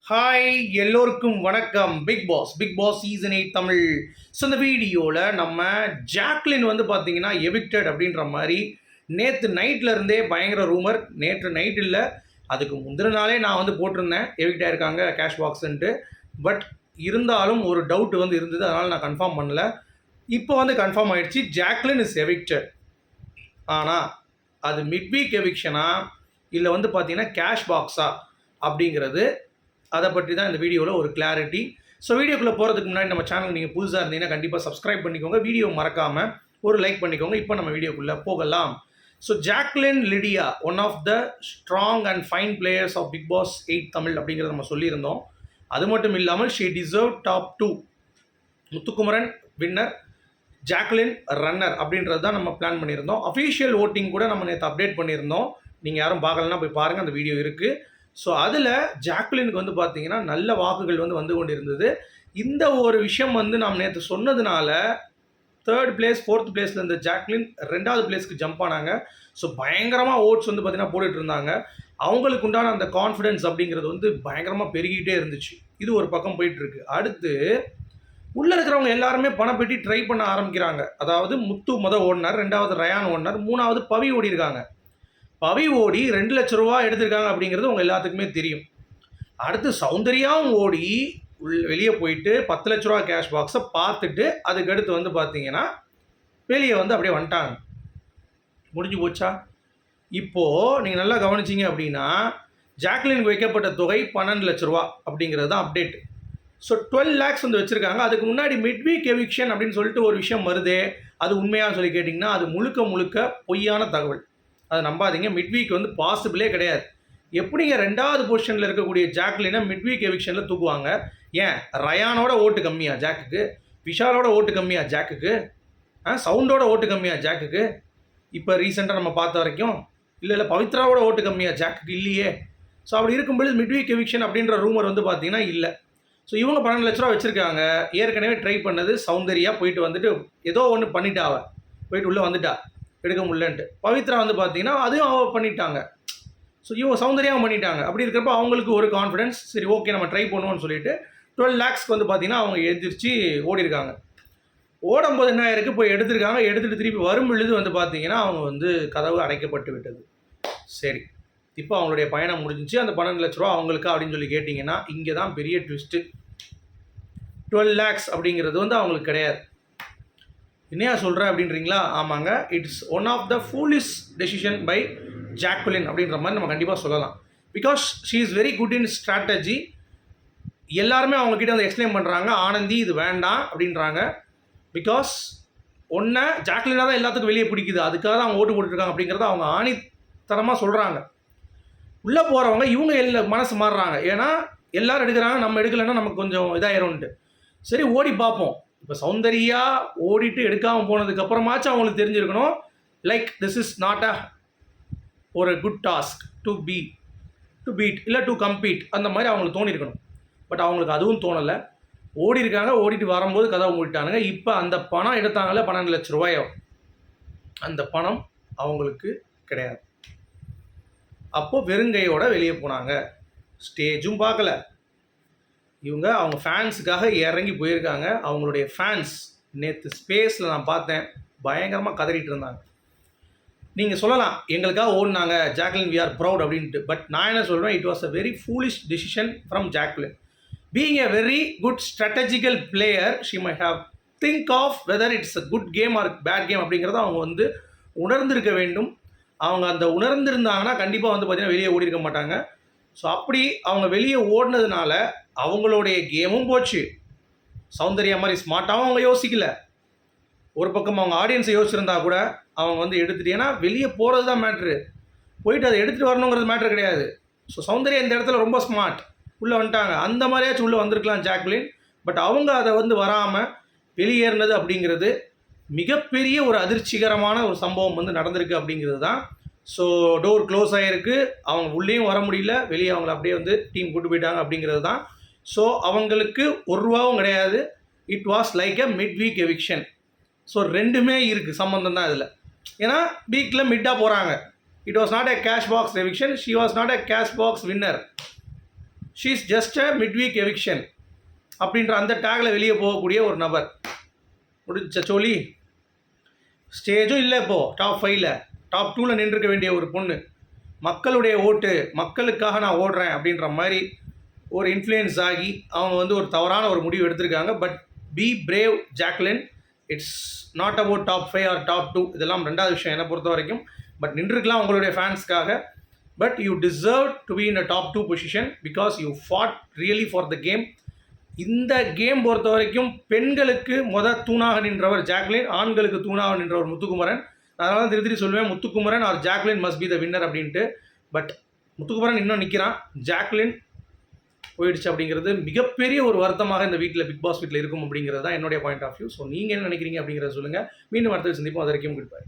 Hi எல்லோருக்கும் வணக்கம். Bigg Boss season 8 தமிழ். ஸோ இந்த வீடியோவில் நம்ம ஜாக்லின் வந்து பார்த்தீங்கன்னா எவிக்டட் அப்படின்ற மாதிரி நேற்று நைட்டில் இருந்தே பயங்கர ரூமர். நேற்று நைட் இல்லை, அதுக்கு முந்தின நாளே நான் வந்து போட்டிருந்தேன் எவிக்ட் ஆயிருக்காங்க கேஷ் பாக்ஸுன்ட்டு. பட் இருந்தாலும் ஒரு டவுட் வந்து இருந்தது, அதனால் நான் கன்ஃபார்ம் பண்ணல. இப்போ வந்து கன்ஃபார்ம் ஆகிடுச்சு, ஜாக்லின் இஸ் எவிக்டட். ஆனால் அது மிட் வீக் எவிக்ஷனா இல்லை வந்து பார்த்தீங்கன்னா கேஷ் பாக்ஸா அப்படிங்கிறது, அதை பற்றி தான் இந்த வீடியோவில் ஒரு கிளாரிட்டி. ஸோ வீடியோக்குள்ளே போகிறதுக்கு முன்னாடி நம்ம சேனல் நீங்கள் புதுசாக இருந்தீங்கன்னா கண்டிப்பாக சப்ஸ்கிரைப் பண்ணிக்கோங்க, வீடியோ மறக்காமல் ஒரு லைக் பண்ணிக்கோங்க. இப்போ நம்ம வீடியோக்குள்ளே போகலாம். So Jacquline Lidia one of the strong and fine players of Bigg Boss 8 Tamil அப்படிங்கிறத நம்ம சொல்லியிருந்தோம். அது மட்டும் இல்லாமல் she deserve top 2. Muthukumaran winner, Jacquline runner அப்படின்றது தான் நம்ம பிளான் பண்ணியிருந்தோம். அஃபீஷியல் ஓட்டிங் கூட நம்ம நேற்று அப்டேட் பண்ணியிருந்தோம். நீங்கள் யாரும் பார்க்கலன்னா போய் பாருங்கள், அந்த வீடியோ இருக்குது. ஸோ அதில் ஜாக்லினுக்கு வந்து பார்த்தீங்கன்னா நல்ல வாக்குகள் வந்து கொண்டு இருந்தது. இந்த ஒரு விஷயம் வந்து நாம் நேற்று சொன்னதுனால 3rd பிளேஸ் 4th பிளேஸில் இருந்த ஜாக்லின் 2வது பிளேஸ்க்கு ஜம்ப் ஆனாங்க. ஸோ பயங்கரமாக ஓட்ஸ் வந்து பார்த்தீங்கன்னா போட்டுட்டு இருந்தாங்க. அவங்களுக்கு உண்டான அந்த கான்ஃபிடென்ஸ் அப்படிங்கிறது வந்து பயங்கரமாக பெருகிட்டே இருந்துச்சு. இது ஒரு பக்கம் போயிட்டுருக்கு. அடுத்து உள்ளே இருக்கிறவங்க எல்லாருமே பணப்பெட்டி ட்ரை பண்ண ஆரம்பிக்கிறாங்க. அதாவது முத்து ஓடினார், 2வது ரயான் ஓடினார், 3வது பவி ஓடி இருக்காங்க. பவி ஓடி 2 லட்ச ரூபா எடுத்திருக்காங்க அப்படிங்கிறது உங்கள் எல்லாத்துக்குமே தெரியும். அடுத்து சௌந்தர்யாவும் ஓடி வெளியே போயிட்டு 10 லட்ச ரூபா கேஷ் பாக்ஸை பார்த்துட்டு அதுக்கடுத்து வந்து பார்த்தீங்கன்னா வெளியே வந்து அப்படியே வந்துட்டாங்க. முடிஞ்சு போச்சா? இப்போது நீங்கள் நல்லா கவனிச்சிங்க அப்படின்னா ஜாக்லினுக்கு வைக்கப்பட்ட தொகை 12 லட்ச ரூபா அப்படிங்கிறது தான் அப்டேட். ஸோ 12 lakhs வந்து வச்சுருக்காங்க. அதுக்கு முன்னாடி மிட் வீக் எவிக்ஷன் அப்படின்னு சொல்லிட்டு ஒரு விஷயம் வருதே, அது உண்மையாக சொல்லி கேட்டிங்கன்னா அது முழுக்க பொய்யான தகவல். அதை நம்பாதீங்க. மிட் வீக் வந்து பாசிபிளே கிடையாது. எப்படிங்க 2வது பொசிஷனில் இருக்கக்கூடிய ஜாக்லினை மிட் வீக் எவிக்ஷனில் தூக்குவாங்க? ஏன் ரயானோட ஓட்டு கம்மியா ஜாக்குக்கு? விஷாலோட ஓட்டு கம்மியா ஜாக்குக்கு? சவுண்டோட ஓட்டு கம்மியா ஜாக்குக்கு? இப்போ ரீசெண்டாக நம்ம பார்த்த வரைக்கும் இல்லை பவித்ராவோட ஓட்டு கம்மியா ஜாக்குக்கு? இல்லையே. ஸோ அப்படி இருக்கும்போது மிட் வீக் எவிக்ஷன் அப்படின்ற ரூமர் வந்து பார்த்தீங்கன்னா இல்லை. ஸோ இவங்க 12 லட்ச ரூபா வச்சுருக்காங்க. ஏற்கனவே ட்ரை பண்ணது சௌந்தர்யா போயிட்டு வந்துட்டு ஏதோ ஒன்று பண்ணிட்டாவ, போயிட்டு உள்ளே வந்துட்டா எடுக்க முடியலன்ட்டு. பவித்ரா வந்து பார்த்தீங்கன்னா அதுவும் அவ பண்ணிட்டாங்க. ஸோ இவங்க சௌந்தர்யாவும் பண்ணிட்டாங்க. அப்படி இருக்கிறப்ப அவங்களுக்கு ஒரு கான்ஃபிடன்ஸ், சரி ஓகே நம்ம ட்ரை பண்ணுவோம்னு சொல்லிட்டு 12 lakhsக்கு வந்து பார்த்தீங்கன்னா அவங்க எதிர்த்து ஓடி இருக்காங்க. ஓடும்போது என்ன ஆயிருக்கு, போய் எடுத்திருக்காங்க. எடுத்துகிட்டு திருப்பி வரும் பொழுது வந்து பார்த்தீங்கன்னா அவங்க வந்து கதவு அடைக்கப்பட்டு விட்டது. சரி, இப்போ அவங்களுடைய பயணம் முடிஞ்சிச்சு. அந்த 12 லட்ச ரூபா அவங்களுக்கு அப்படின்னு சொல்லி கேட்டிங்கன்னா இங்கே தான் பெரிய ட்விஸ்ட்டு. 12 lakhs அப்படிங்கிறது வந்து அவங்களுக்கு கிடையாது. என்னையா சொல்கிறேன் அப்படின்றீங்களா? ஆமாங்க, it's one of the foolish decision by Jacquline அப்படின்ற மாதிரி நம்ம கண்டிப்பாக சொல்லலாம். Because she is very good in strategy. எல்லாருமே அவங்கக்கிட்ட வந்து எக்ஸ்பிளைன் பண்ணுறாங்க, ஆனந்தி இது வேண்டாம் அப்படின்றாங்க. பிகாஸ் ஒன்றை ஜாக்லினாக தான் எல்லாத்துக்கும் வெளியே பிடிக்குது, அதுக்காக தான் அவங்க ஓட்டு போட்டுருக்காங்க அப்படிங்கிறத அவங்க ஆணித்தரமாக சொல்கிறாங்க. உள்ளே போகிறவங்க இவங்க மனசு மாறுறாங்க. ஏன்னா எல்லோரும் எடுக்கிறாங்க, நம்ம எடுக்கலைன்னா நமக்கு கொஞ்சம் இதாயிரும்ன்ட்டு. சரி ஓடி பார்ப்போம். இப்போ சௌந்தர்யா ஓடிட்டு எடுக்காமல் போனதுக்கப்புறமாச்சும் அவங்களுக்கு தெரிஞ்சிருக்கணும், லைக் திஸ் இஸ் நாட் ஒரு குட் டாஸ்க் டு பீட் இல்லை டு கம்பீட், அந்த மாதிரி அவங்களுக்கு தோணியிருக்கணும். பட் அவங்களுக்கு அதுவும் தோணலை. ஓடி இருக்காங்க, ஓடிட்டு வரும்போது கதவை மூடிட்டானுங்க. இப்போ அந்த பணம் எடுத்தாங்கல்ல 12 லட்ச ரூபாயோ, அந்த பணம் அவங்களுக்கு கிடையாது. அப்போது வெறுங்கையோட வெளியே போனாங்க. ஸ்டேஜும் பார்க்கல இவங்க. அவங்க ஃபேன்ஸுக்காக இறங்கி போயிருக்காங்க. அவங்களுடைய ஃபேன்ஸ் நேற்று ஸ்பேஸில் நான் பார்த்தேன், பயங்கரமாக கதறிட்டு இருந்தாங்க. நீங்கள் சொல்லலாம் எங்களுக்காக ஓடினாங்க ஜாக்லின், வி ஆர் ப்ரௌட் அப்படின்ட்டு. பட் நான் என்ன சொல்கிறேன், it was a very foolish decision from Jacquline. Being a very good strategical player, she may have think of whether it's a good game or bad game அப்படிங்கிறத அவங்க வந்து உணர்ந்திருக்க வேண்டும். அவங்க அந்த உணர்ந்திருந்தாங்கன்னா கண்டிப்பாக வந்து பார்த்திங்கன்னா வெளியே ஓடி இருக்க மாட்டாங்க. ஸோ அப்படி அவங்க வெளியே ஓடினதுனால அவங்களுடைய கேமும் போச்சு. சௌந்தர்யா மாதிரி ஸ்மார்ட்டாகவும் அவங்க யோசிக்கல. ஒரு பக்கம் அவங்க ஆடியன்ஸை யோசிச்சிருந்தா கூட அவங்க வந்து எடுத்துகிட்டு, ஏன்னா வெளியே போகிறது தான் மேட்ரு, போயிட்டு அதை எடுத்துகிட்டு வரணுங்கிறது மேட்ரு கிடையாது. ஸோ சௌந்தர்யா இந்த இடத்துல ரொம்ப ஸ்மார்ட், உள்ளே வந்துட்டாங்க. அந்த மாதிரியாச்சும் உள்ளே வந்திருக்கலாம் ஜாக்லின். பட் அவங்க அதை வந்து வராமல் வெளியேறினது அப்படிங்கிறது மிகப்பெரிய ஒரு அதிர்ச்சிகரமான ஒரு சம்பவம் வந்து நடந்திருக்கு அப்படிங்கிறது தான். ஸோ டோர் க்ளோஸ் ஆகிருக்கு, அவங்க உள்ளேயும் வர முடியல, வெளியே அவங்கள அப்படியே வந்து டீம் கூட்டு போயிட்டாங்க அப்படிங்கிறது தான். ஸோ அவங்களுக்கு ஒரு ரூபாவும் கிடையாது. It was like a mid week eviction. So ரெண்டுமே இருக்குது, சம்மந்தம் தான் இதில். ஏன்னா வீக்கில் மிட்டாக போகிறாங்க. It was not a cash box eviction, she was not a cash box winner, she is just a mid week eviction அப்படின்ற அந்த டேக்கில் வெளியே போகக்கூடிய ஒரு நபர். முடிஞ்ச சொல்லி ஸ்டேஜும் இல்லை இப்போது டாப் 5ல் டாப் 2ல் நின்றுக்க வேண்டிய ஒரு பொண்ணு. மக்களுடைய ஓட்டு, மக்களுக்காக நான் ஓடுறேன் அப்படின்ற மாதிரி ஒரு இன்ஃப்ளூயன்ஸ் ஆகி அவங்க வந்து ஒரு தவறான ஒரு முடிவு எடுத்திருக்காங்க. But be brave Jacquline. It's not about top 5 or top 2, இதெல்லாம் ரெண்டாவது விஷயம் என்னை பொறுத்த வரைக்கும். பட் நின்றுக்கலாம் உங்களுடைய ஃபேன்ஸ்க்காக. But you deserve to be in a top 2 position because you fought really for the game. இந்த கேம் பொறுத்த வரைக்கும் பெண்களுக்கு தூணாக நின்றவர் ஜாக்லின், ஆண்களுக்கு தூணாக நின்றவர் முத்துக்குமரன். அதனால தான் திருத்தி சொல்லுவேன், Muthukumaran or Jacquline must be the winner அப்படின்ட்டு. பட் முத்துக்குமரன் இன்னும் நிற்கிறான், ஜாக்லின் போயிடுச்சு அப்படிங்கிறது மிகப்பெரிய ஒரு வருத்தமாக இந்த வீட்டில், பிக் பாஸ் வீட்டில் இருக்கும் அப்படிங்கிறது தான் என்னுடைய பாயிண்ட் ஆஃப் வியூ. ஸோ நீங்கள் என்ன நினைக்கிறீங்க அப்படிங்கிறத சொல்லுங்கள். மீண்டும் அடுத்த சந்திப்போம். அது வரைக்கும் குட் பை.